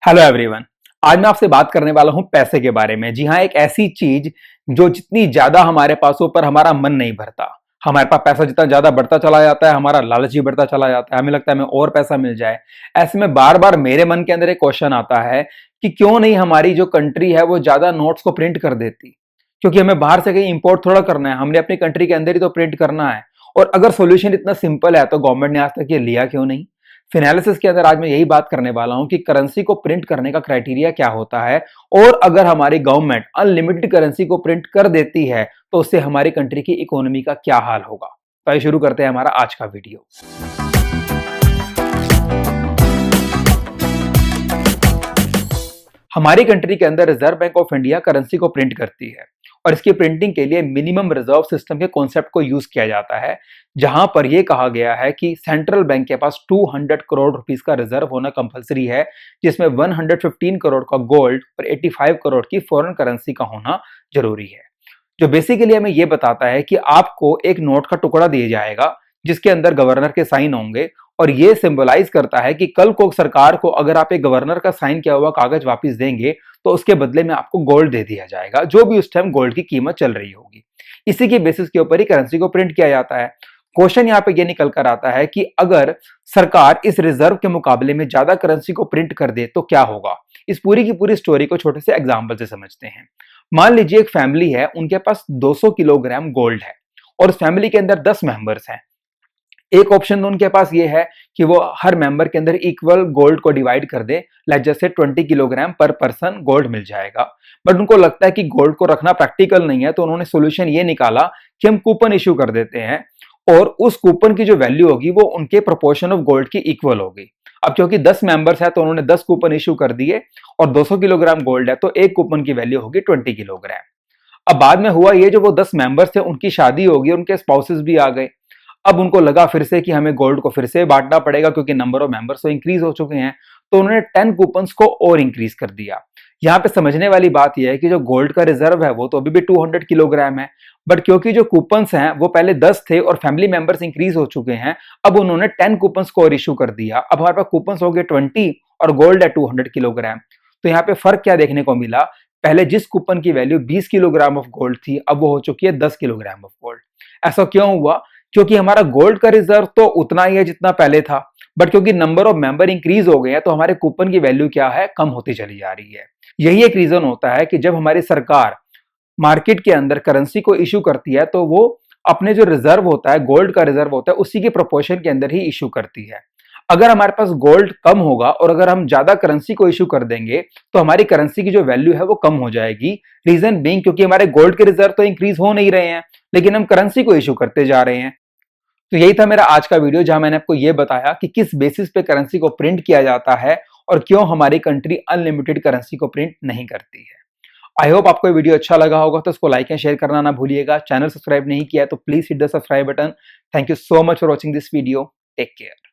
Hello everyone. आज मैं आपसे बात करने वाला हूं पैसे के बारे में। जी हाँ, एक ऐसी चीज जो जितनी ज्यादा हमारे पास हो पर हमारा मन नहीं भरता। हमारे पास पैसा जितना ज्यादा बढ़ता चला जाता है, हमारा लालच भी बढ़ता चला जाता है। हमें लगता है हमें और पैसा मिल जाए। ऐसे में बार बार मेरे मन के अंदर एक क्वेश्चन आता है कि क्यों नहीं हमारी जो कंट्री है वो ज्यादा नोट्स को प्रिंट कर देती। क्योंकि हमें बाहर से कहीं इंपोर्ट थोड़ा करना है, हमने अपनी कंट्री के अंदर ही तो प्रिंट करना है। और अगर सोल्यूशन इतना सिंपल है तो गवर्नमेंट ने आज तक ये लिया क्यों नहीं। फिनालिसिस के अंदर आज मैं यही बात करने वाला हूं कि करेंसी को प्रिंट करने का क्राइटेरिया क्या होता है, और अगर हमारी गवर्नमेंट अनलिमिटेड करेंसी को प्रिंट कर देती है तो उससे हमारी कंट्री की इकोनॉमी का क्या हाल होगा। तो आइए शुरू करते हैं हमारा आज का वीडियो। हमारी कंट्री के अंदर reserve bank of India currency को प्रिंट करती है, और इसकी प्रिंटिंग के लिए मिनिमम रिजर्व सिस्टम के कॉन्सेप्ट को यूज किया जाता है, जहां पर यह कहा गया है कि सेंट्रल बैंक के पास 200 करोड़ रुपीस का रिजर्व होना कंपलसरी है, जिसमें 115 करोड़ का गोल्ड और 85 करोड़ की फॉरेन करेंसी का होना जरूरी है। जो बेसिकली हमें यह बताता है कि आपको एक नोट का टुकड़ा दिया जाएगा जिसके अंदर गवर्नर के साइन होंगे, और ये सिंबलाइज करता है कि कल को सरकार को अगर आप एक गवर्नर का साइन किया हुआ कागज वापस देंगे तो उसके बदले में आपको गोल्ड दे दिया जाएगा, जो भी उस टाइम गोल्ड की कीमत चल रही होगी। इसी के बेसिस के ऊपर ही करेंसी को प्रिंट किया जाता है। क्वेश्चन यहाँ पे ये निकल कर आता है कि अगर सरकार इस रिजर्व के मुकाबले में ज्यादा करेंसी को प्रिंट कर दे तो क्या होगा। इस पूरी की पूरी स्टोरी को छोटे से एग्जाम्पल से समझते हैं। मान लीजिए एक फैमिली है, उनके पास 200 किलोग्राम गोल्ड है और उस फैमिली के अंदर 10 मेंबर्स हैं। एक ऑप्शन तो उनके पास ये है कि वो हर मेंबर के अंदर इक्वल गोल्ड को डिवाइड कर दे, लाइक जैसे 20 किलोग्राम पर पर्सन गोल्ड मिल जाएगा। बट उनको लगता है कि गोल्ड को रखना प्रैक्टिकल नहीं है, तो उन्होंने सोल्यूशन ये निकाला कि हम कूपन इश्यू कर देते हैं, और उस कूपन की जो वैल्यू होगी वो उनके प्रोपोर्शन ऑफ गोल्ड की इक्वल होगी। अब क्योंकि 10 मेंबर्स है तो उन्होंने 10 कूपन इश्यू कर दिए, और 200 किलोग्राम गोल्ड है तो एक कूपन की वैल्यू होगी 20 किलोग्राम। अब बाद में हुआ ये, जो वो 10 मेंबर्स थे उनकी शादी होगी, उनके स्पाउसेस भी आ गए। अब उनको लगा फिर से कि हमें गोल्ड को फिर से बांटना पड़ेगा क्योंकि नंबर ऑफ मेंबर्स तो इंक्रीज हो चुके हैं, तो उन्होंने 10 कूपन्स को और इंक्रीज कर दिया। यहाँ पे समझने वाली बात यह है कि जो गोल्ड का रिजर्व है वो तो अभी भी 200 किलोग्राम है, बट क्योंकि जो कूपन्स हैं वो पहले 10 थे और फैमिली मेंबर्स इंक्रीज हो चुके हैं, अब उन्होंने 10 कूपन्स को और इशू कर दिया। अब हमारे पास कूपन्स हो गए 20 और गोल्ड है 200 किलोग्राम। तो यहाँ पे फर्क क्या देखने को मिला, पहले जिस कूपन की वैल्यू 20 किलोग्राम ऑफ गोल्ड थी अब वो हो चुकी है 10 किलोग्राम ऑफ गोल्ड। ऐसा क्यों हुआ? क्योंकि हमारा गोल्ड का रिजर्व तो उतना ही है जितना पहले था, बट क्योंकि नंबर ऑफ मेंबर इंक्रीज हो गए हैं तो हमारे कूपन की वैल्यू क्या है, कम होती चली जा रही है। यही एक रीजन होता है कि जब हमारी सरकार मार्केट के अंदर करेंसी को इश्यू करती है तो वो अपने जो रिजर्व होता है, गोल्ड का रिजर्व होता है, उसी के प्रोपोर्शन के अंदर ही इश्यू करती है। अगर हमारे पास गोल्ड कम होगा और अगर हम ज्यादा करेंसी को इश्यू कर देंगे तो हमारी करेंसी की जो वैल्यू है वो कम हो जाएगी। रीजन बीइंग क्योंकि हमारे गोल्ड के रिजर्व तो इंक्रीज हो नहीं रहे हैं, लेकिन हम करेंसी को इश्यू करते जा रहे हैं। तो यही था मेरा आज का वीडियो, जहां मैंने आपको यह बताया कि किस बेसिस पे करेंसी को प्रिंट किया जाता है और क्यों हमारी कंट्री अनलिमिटेड करेंसी को प्रिंट नहीं करती है। आई होप आपको ये वीडियो अच्छा लगा होगा, तो इसको लाइक एंड शेयर करना ना भूलिएगा। चैनल सब्सक्राइब नहीं किया है तो please hit the subscribe button. Thank you so much for watching this video. Take care.